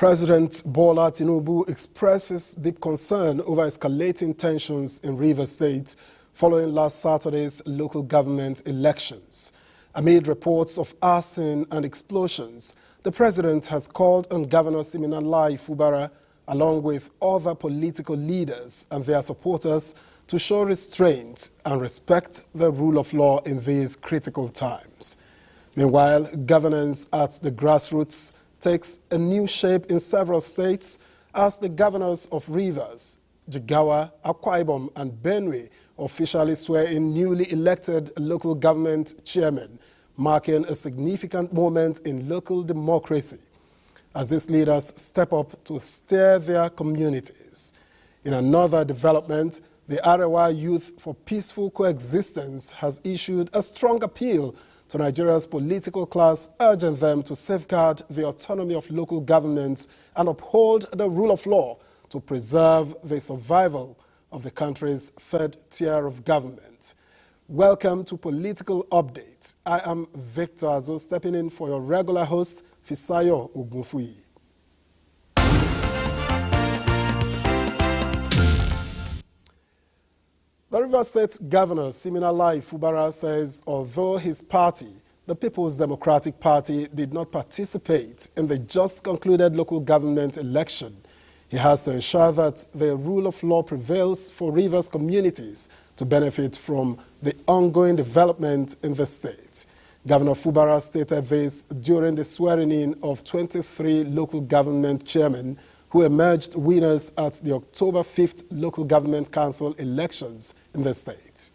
President Bola Tinubu expresses deep concern over escalating tensions in Rivers State following last Saturday's local government elections. Amid reports of arson and explosions, the president has called on Governor Siminalayi Fubara, along with other political leaders and their supporters, to show restraint and respect the rule of law in these critical times. Meanwhile, governance at the grassroots takes a new shape in several states as the governors of Rivers, Jigawa, Akwa Ibom, and Benue officially swear in newly elected local government chairmen, marking a significant moment in local democracy as these leaders step up to steer their communities. In another development, the Arewa Youth for Peaceful Coexistence has issued a strong appeal to Nigeria's political class, urging them to safeguard the autonomy of local governments and uphold the rule of law to preserve the survival of the country's third tier of government. Welcome to Political Update. I am Victor Azo, stepping in for your regular host, Fisayo Ogunfuyi. The Rivers State Governor Siminalayi Fubara says although his party, the People's Democratic Party, did not participate in the just concluded local government election, he has to ensure that the rule of law prevails for Rivers communities to benefit from the ongoing development in the state. Governor Fubara stated this during the swearing-in of 23 local government chairmen who emerged winners at the October 5th local government council elections in the state.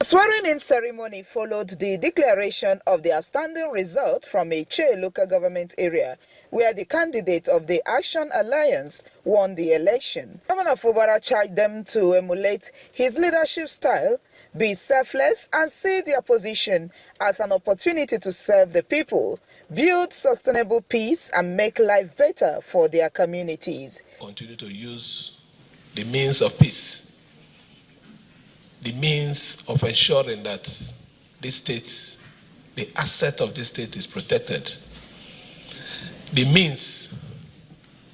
The swearing-in ceremony followed the declaration of the outstanding result from a Che local government area, where the candidate of the Action Alliance won the election. Governor Fubara charged them to emulate his leadership style, be selfless, and see their position as an opportunity to serve the people, build sustainable peace, and make life better for their communities. Continue to use the means of peace, the means of ensuring that this state, the asset of this state is protected, the means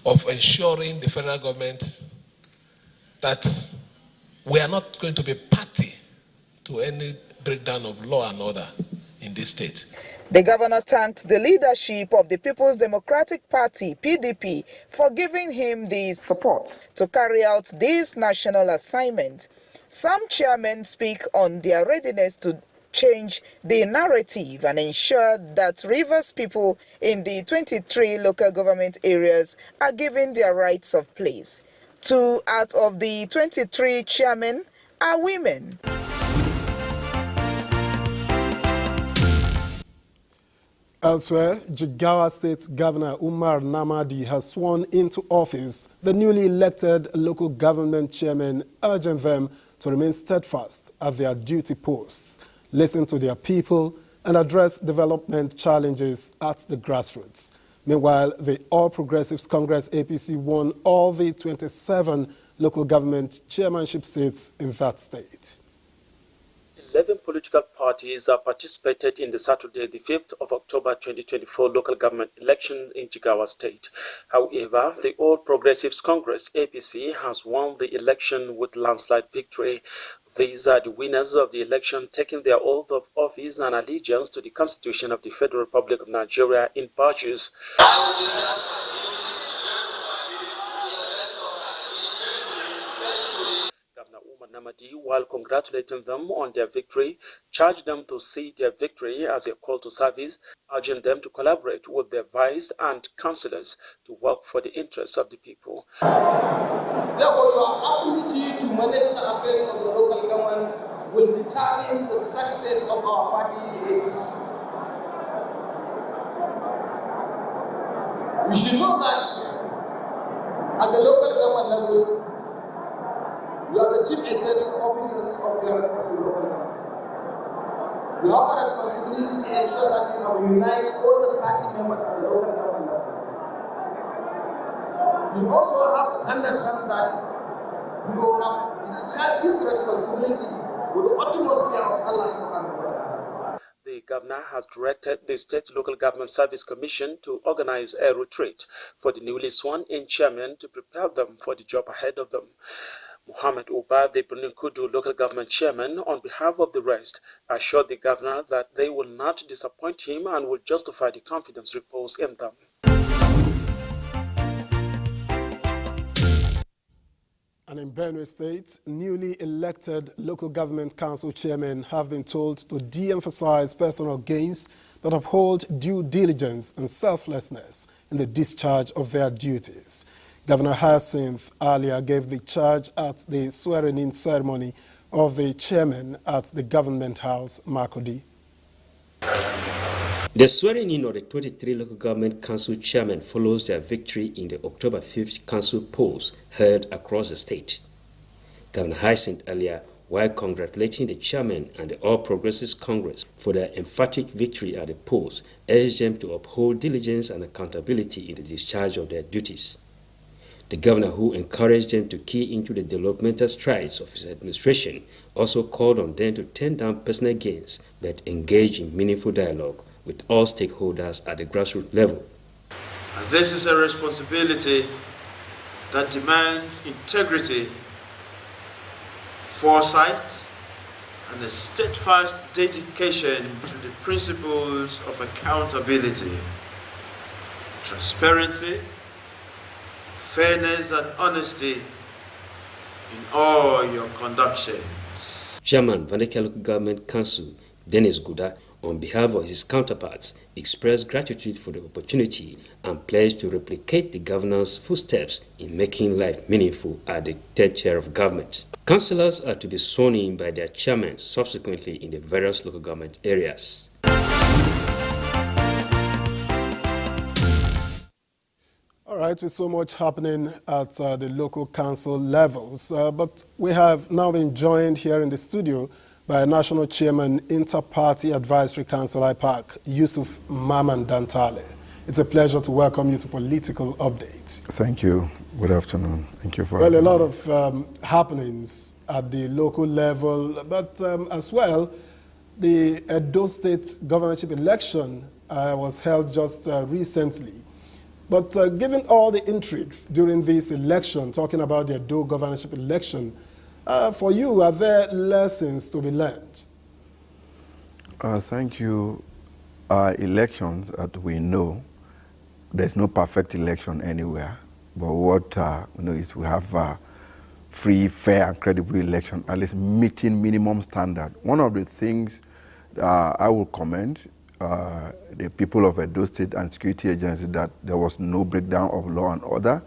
of ensuring the federal government that we are not going to be party to any breakdown of law and order in this state. The governor thanked the leadership of the People's Democratic Party, PDP, for giving him the support to carry out this national assignment. Some chairmen speak on their readiness to change the narrative and ensure that Rivers people in the 23 local government areas are given their rights of place. 2 out of the 23 chairmen are women. Elsewhere, Jigawa State Governor Umar Namadi has sworn into office the newly elected local government chairmen, urging them to remain steadfast at their duty posts, listen to their people, and address development challenges at the grassroots. Meanwhile, the All Progressives Congress APC won all the 27 local government chairmanship seats in that state. 11 political parties participated in the Saturday, the 5th of October 2024 local government election in Jigawa State. However, the All Progressives Congress APC has won the election with landslide victory. These are the winners of the election, taking their oath of office and allegiance to the Constitution of the Federal Republic of Nigeria in virtues. Namadi, while congratulating them on their victory, charged them to see their victory as a call to service, urging them to collaborate with their vice and councillors to work for the interests of the people. Therefore, your ability to manage the affairs of the local government will determine the success of our party in the APC. We should know that at the local government level, you are the chief executive officers of your respective local government. You have a responsibility to ensure that you have united all the party members at the local government level. You also have to understand that you have discharged this responsibility with the utmost care of Allah subhanahu wa ta'ala. The governor has directed the State Local Government Service Commission to organize a retreat for the newly sworn-in chairman to prepare them for the job ahead of them. Mohammed Uba, the Birnin Kudu local government chairman, on behalf of the rest, assured the governor that they will not disappoint him and will justify the confidence reposed in them. And in Benue State, newly elected local government council chairmen have been told to de-emphasize personal gains but uphold due diligence and selflessness in the discharge of their duties. Governor Hyacinth earlier gave the charge at the swearing-in ceremony of the chairman at the Government House, Makurdi. The swearing-in of the 23 local government council chairmen follows their victory in the October 5th council polls held across the state. Governor Hyacinth earlier, while congratulating the chairman and the All Progressives Congress for their emphatic victory at the polls, urged them to uphold diligence and accountability in the discharge of their duties. The governor, who encouraged them to key into the developmental strides of his administration, also called on them to turn down personal gains but engage in meaningful dialogue with all stakeholders at the grassroots level. And this is a responsibility that demands integrity, foresight, and a steadfast dedication to the principles of accountability, transparency, fairness, and honesty in all your conductions. Chairman Vandeka Local Government Council, Dennis Guda, on behalf of his counterparts, expressed gratitude for the opportunity and pledged to replicate the governor's footsteps in making life meaningful at the third chair of government. Councillors are to be sworn in by their chairmen subsequently in the various local government areas. All right, with so much happening at the local council levels, but we have now been joined here in the studio by National Chairman, Inter-Party Advisory Council, IPAC, Yusuf Maman Dantale. It's a pleasure to welcome you to Political Update. Thank you. Good afternoon. Thank you for Well, a lot of happenings at the local level, but as well, the Edo State governorship election was held just recently. But given all the intrigues during this election, talking about the Edo governorship election, for you, are there lessons to be learned? Thank you. Elections, that we know, there's no perfect election anywhere. But what we know is we have a free, fair, and credible election, at least meeting minimum standard. One of the things I will commend the people of Edo State and security agencies that there was no breakdown of law and order.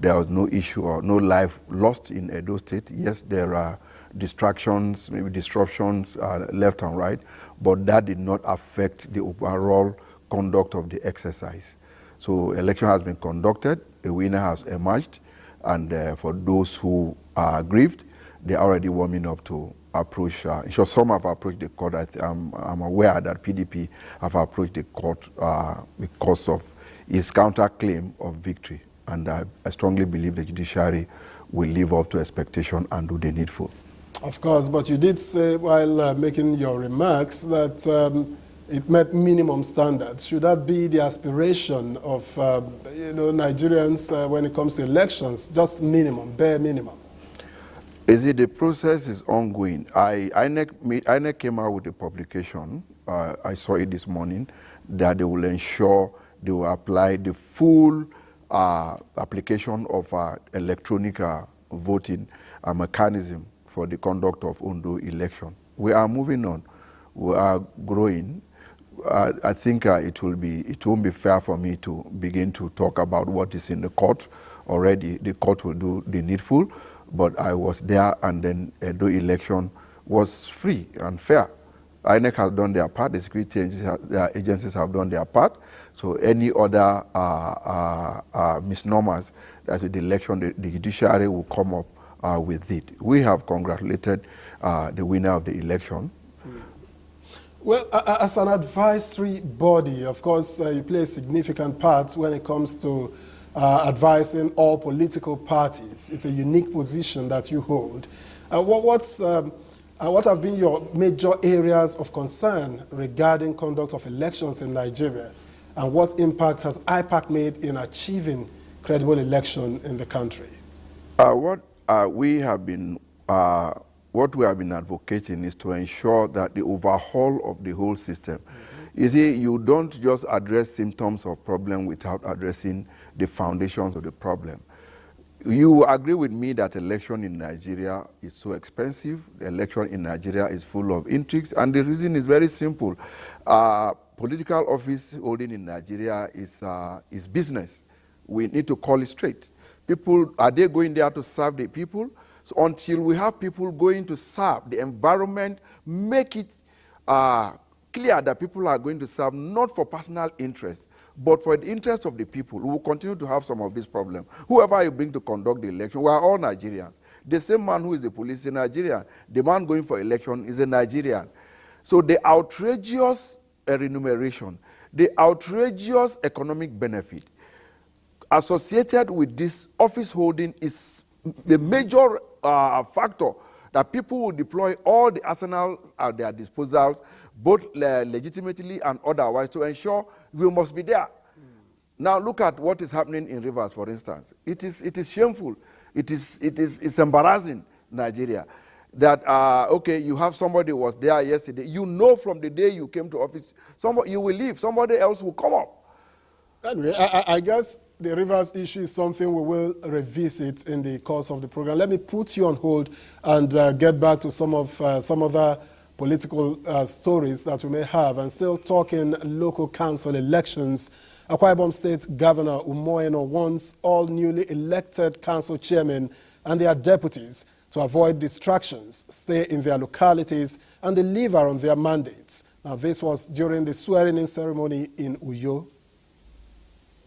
There was no issue or no life lost in Edo State. Yes, there are distractions, maybe disruptions left and right, but that did not affect the overall conduct of the exercise. So election has been conducted, a winner has emerged, and for those who are aggrieved, they're already warming up to approach. Sure, some have approached the court. I'm aware that PDP have approached the court because of his counterclaim of victory. And I strongly believe the judiciary will live up to expectation and do the needful. Of course, but you did say while making your remarks that it met minimum standards. Should that be the aspiration of Nigerians when it comes to elections? Just minimum, bare minimum. The process is ongoing. INEC came out with a publication, I saw it this morning, that they will ensure they will apply the full application of electronic voting mechanism for the conduct of Ondo election. We are moving on. We are growing. I think it won't be fair for me to begin to talk about what is in the court already. The court will do the needful, but I was there, and then the election was free and fair. INEC has done their part, the security agencies have done their part, so any other misnomers that with the election, the judiciary will come up with it. We have congratulated the winner of the election. Well, as an advisory body, of course, you play a significant part when it comes to advising all political parties. It's a unique position that you hold. What's What have been your major areas of concern regarding conduct of elections in Nigeria? And what impact has IPAC made in achieving credible election in the country? What we have been advocating is to ensure that the overhaul of the whole system. You see, you don't just address symptoms of problem without addressing the foundations of the problem. You agree with me that election in Nigeria is so expensive. The election in Nigeria is full of intrigues, and the reason is very simple. Political office holding in Nigeria is business. We need to call it straight. People, are they going there to serve the people? So until we have people going to serve the environment, make it clear that people are going to serve not for personal interest, but for the interest of the people. We will continue to have some of these problems. Whoever you bring to conduct the election, we are all Nigerians. The same man who is the police is a Nigerian. The man going for election is a Nigerian. So the outrageous remuneration, the outrageous economic benefit associated with this office holding is the major factor that people will deploy all the arsenal at their disposal, both legitimately and otherwise, to ensure we must be there. Now look at what is happening in Rivers, for instance. It is shameful. It's embarrassing, Nigeria, that okay, you have somebody who was there yesterday. You know from the day you came to office, you will leave. Somebody else will come up. Anyway, I guess the Rivers issue is something we will revisit in the course of the program. Let me put you on hold and get back to some other political stories that we may have. And still talking local council elections, Akwa Ibom State Governor Umoyeno wants all newly elected council chairmen and their deputies to avoid distractions, stay in their localities, and deliver on their mandates. Now, this was during the swearing-in ceremony in Uyo.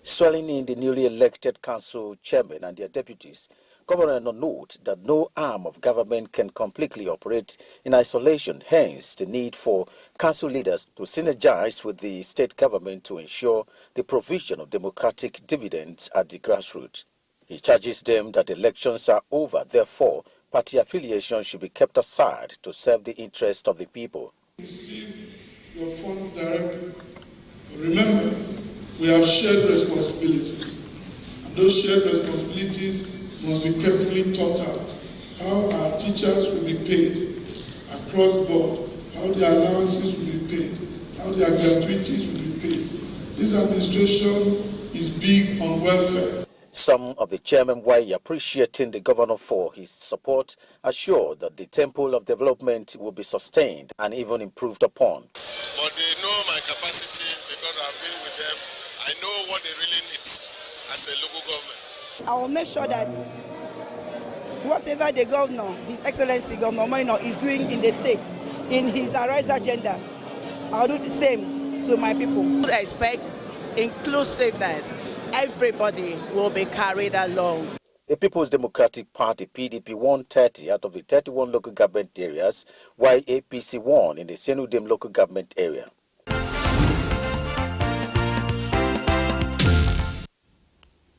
Swearing in the newly elected council chairmen and their deputies, Governor noted that no arm of government can completely operate in isolation, hence the need for council leaders to synergize with the state government to ensure the provision of democratic dividends at the grassroots. He charges them that elections are over, therefore party affiliation should be kept aside to serve the interest of the people. Receive your funds directly. But remember, we have shared responsibilities, and those shared responsibilities must be carefully thought out. How our teachers will be paid across board, how their allowances will be paid, how their gratuities will be paid. This administration is big on welfare. Some of the chairmen, while appreciating the governor for his support, assured that the temple of development will be sustained and even improved upon. But they know my capacity because I've been with them. I know what they really need as a local government. I will make sure that whatever the governor, His Excellency Governor Umoyeno, is doing in the state, in his Arise agenda, I'll do the same to my people. I expect inclusiveness. Everybody will be carried along. The People's Democratic Party, PDP, won 30 out of the 31 local government areas, while APC won in the Senudem local government area.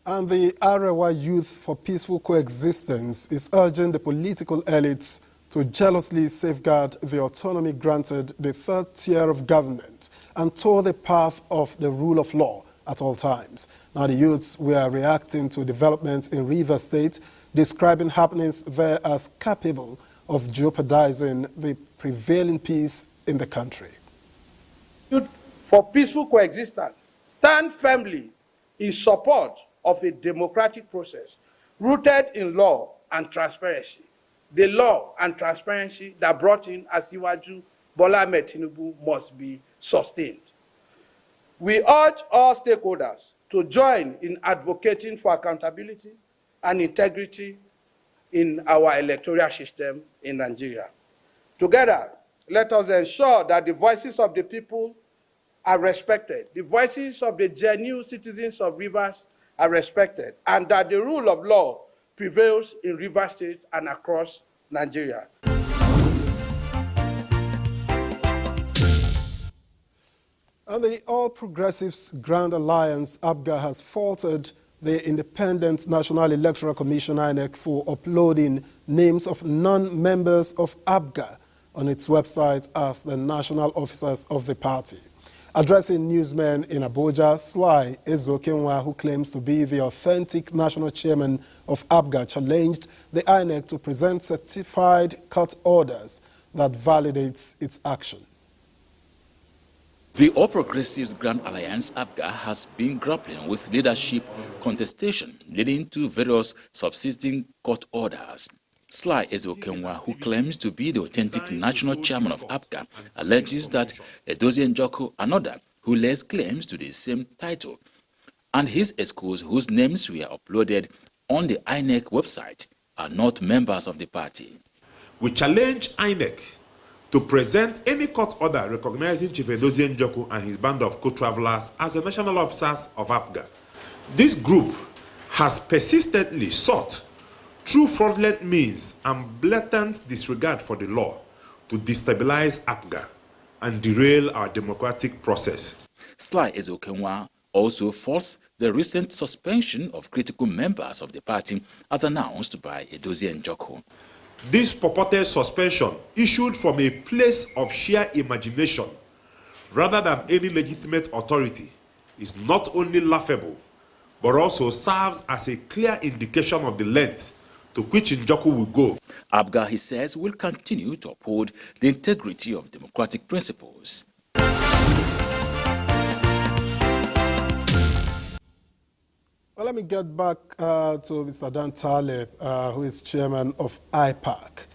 And the Arewa Youth for Peaceful Coexistence is urging the political elites to jealously safeguard the autonomy granted the third tier of government and tour the path of the rule of law at all times. Now, the youths were reacting to developments in Rivers State, describing happenings there as capable of jeopardizing the prevailing peace in the country. Youth for Peaceful Coexistence stand firmly in support of a democratic process rooted in law and transparency. The law and transparency that brought in Asiwaju Bola Ahmed Tinubu must be sustained. We urge all stakeholders to join in advocating for accountability and integrity in our electoral system in Nigeria. Together, let us ensure that the voices of the people are respected, the voices of the genuine citizens of Rivers are respected, and that the rule of law prevails in Rivers State and across Nigeria. And the All Progressives Grand Alliance, ABGA, has faulted the Independent National Electoral Commission, INEC, for uploading names of non-members of ABGA on its website as the national officers of the party. Addressing newsmen in Abuja, Sly Ezokenwa, who claims to be the authentic national chairman of ABGA, challenged the INEC to present certified court orders that validates its action. The All Progressives Grand Alliance ABGA has been grappling with leadership contestation leading to various subsisting court orders. Sly Ezokenwa, who claims to be the authentic national chairman of ABGA, alleges that Edozie Njoku, another who lays claims to the same title, and his escorts whose names were uploaded on the INEC website are not members of the party. We challenge INEC to present any court order recognizing Chief Edozie Njoku and his band of co-travelers as the national officers of ABGA. This group has persistently sought, through fraudulent means and blatant disregard for the law, to destabilize ABGA and derail our democratic process. Sly Ezokenwa also forced the recent suspension of critical members of the party as announced by Edozie Njoku. This purported suspension, issued from a place of sheer imagination rather than any legitimate authority, is not only laughable, but also serves as a clear indication of the length to which Njoku will go. ABGA, he says, will continue to uphold the integrity of democratic principles. Well, let me get back to Mr. Dan Taleb, who is chairman of IPAC.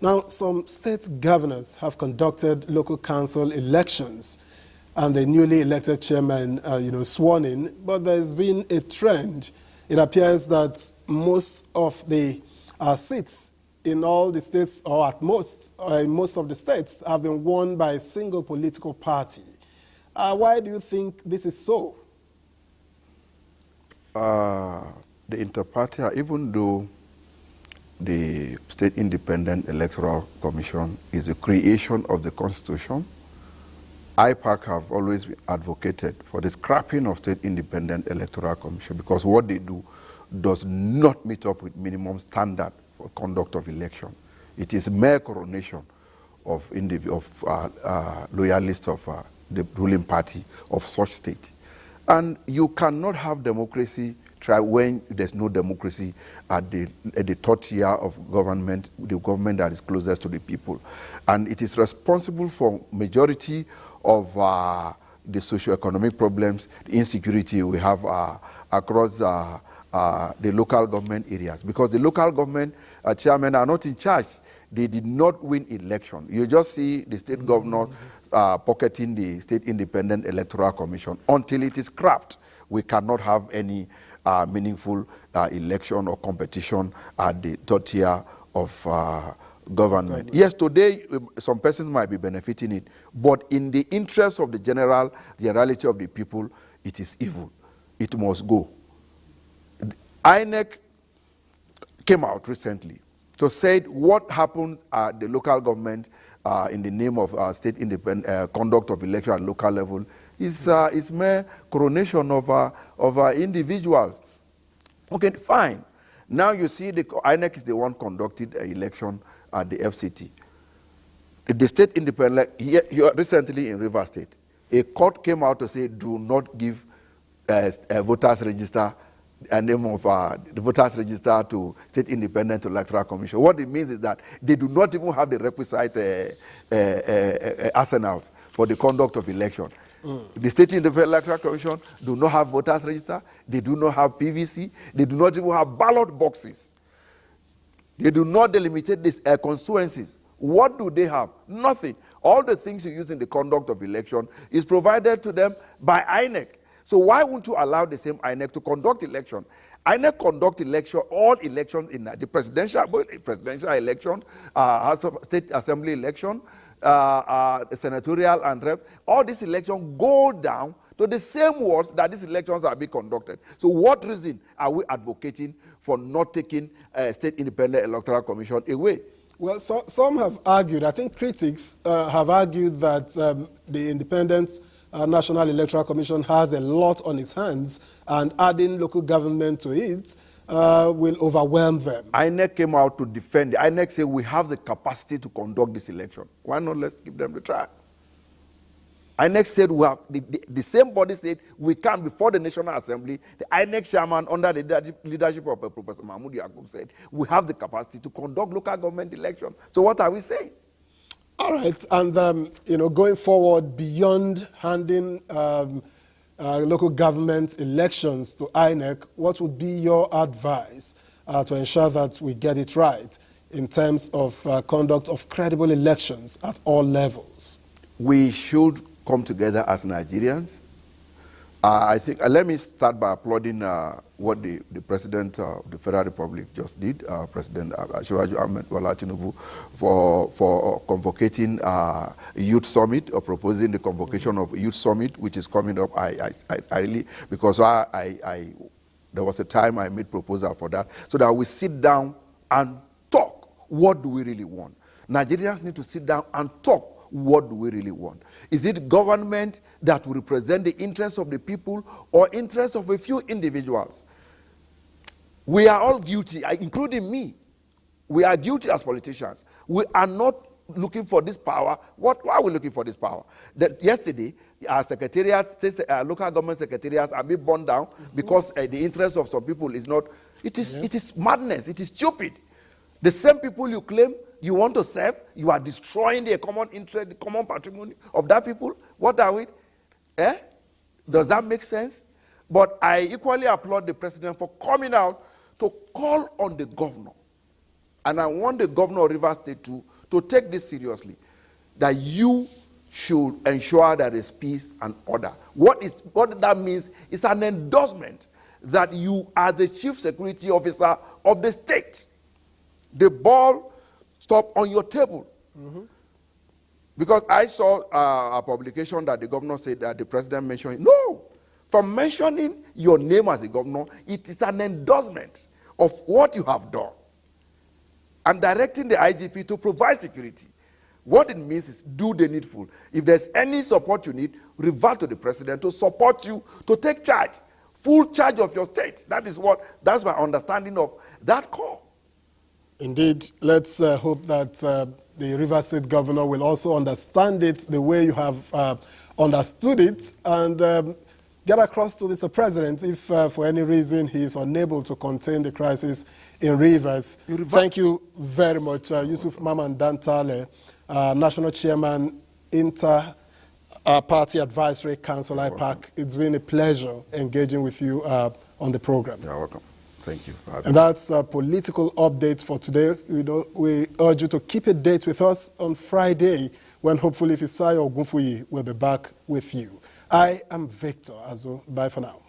Now, some state governors have conducted local council elections and the newly elected chairman, sworn in, but there's been a trend. It appears that most of the seats in all the states, or at most, in most of the states, have been won by a single political party. Why do you think this is so? The inter-party, even though the State Independent Electoral Commission is a creation of the Constitution, IPAC have always advocated for the scrapping of State Independent Electoral Commission because what they do does not meet up with minimum standard for conduct of election. It is mere coronation of loyalists of the ruling party of such state. And you cannot have democracy when there's no democracy at the third tier of government, the government that is closest to the people. And it is responsible for majority of the socio-economic problems, the insecurity we have across the local government areas. Because the local government chairmen are not in charge. They did not win election. You just see the state governor pocketing the State Independent Electoral Commission. Until it is scrapped, we cannot have any meaningful election or competition at the third tier of government. Yes, today some persons might be benefiting it, but in the interest of the generality of the people, it is evil. It must go. INEC came out recently to say what happens at the local government in the name of state independent conduct of election at local level is mere coronation of individuals. Okay, fine. Now you see the INEC is the one conducted an election at the FCT. The state independent, here recently in Rivers State, a court came out to say do not give a voters register a name of the voters register to State Independent Electoral Commission. What it means is that they do not even have the requisite arsenals for the conduct of election. The State Independent Electoral Commission do not have voters register, they do not have PVC, they do not even have ballot boxes. They do not delimitate these constituencies. What do they have? Nothing. All the things you use in the conduct of election is provided to them by INEC. So why won't you allow the same INEC to conduct election? INEC conduct election, all elections in the presidential election, state assembly election, senatorial and rep, all these elections go down to the same words that these elections are being conducted. So what reason are we advocating for not taking State Independent Electoral Commission away? Well, some have argued, I think critics have argued that the independent National Electoral Commission has a lot on its hands, and adding local government to it will overwhelm them. INEC came out to defend. INEC said we have the capacity to conduct this election. Why not let's give them the try? INEC said we have, the same body said we can before the National Assembly. The INEC chairman under the leadership of Professor Mahmoud Yakub said we have the capacity to conduct local government elections. So what are we saying? All right, and going forward beyond handing local government elections to INEC, what would be your advice to ensure that we get it right in terms of conduct of credible elections at all levels? We should come together as Nigerians. I think, let me start by applauding what the President of the Federal Republic just did, President Asiwaju Ahmed Bola Tinubu, for convocating a youth summit, or proposing the convocation of a youth summit, which is coming up. I really, because there was a time I made proposal for that, so that we sit down and talk. What do we really want? Nigerians need to sit down and talk. What do we really want? Is it government that will represent the interests of the people or interests of a few individuals? We are all guilty, including me. We are guilty as politicians. We are not looking for this power. Why are we looking for this power? Yesterday, our secretariats, local government secretariats are being burned down because the interest of some people is not. It is madness. It is stupid. The same people you claim you want to serve, you are destroying the common interest, the common patrimony of that people. What are we? Does that make sense? But I equally applaud the president for coming out to call on the governor. And I want the governor of Rivers State to take this seriously, that you should ensure that there is peace and order. What that means is an endorsement that you are the chief security officer of the state. The ball stop on your table. Because I saw a publication that the governor said that the president mentioned. No, from mentioning your name as a governor, it is an endorsement of what you have done. And directing the IGP to provide security. What it means is do the needful. If there's any support you need, revert to the president to support you, to take charge, full charge of your state. That's my understanding of that call. Indeed, let's hope that the Rivers State governor will also understand it the way you have understood it, and get across to Mr. President if for any reason he is unable to contain the crisis in Rivers. Thank you very much, Yusuf Maman Dantale, National Chairman, Inter-Party Advisory Council, IPAC. It's been a pleasure engaging with you on the program. You're welcome. Thank you. And that's a political update for today. We urge you to keep a date with us on Friday, when hopefully Fisai or Gunfuyi will be back with you. I am Victor Azo. Bye for now.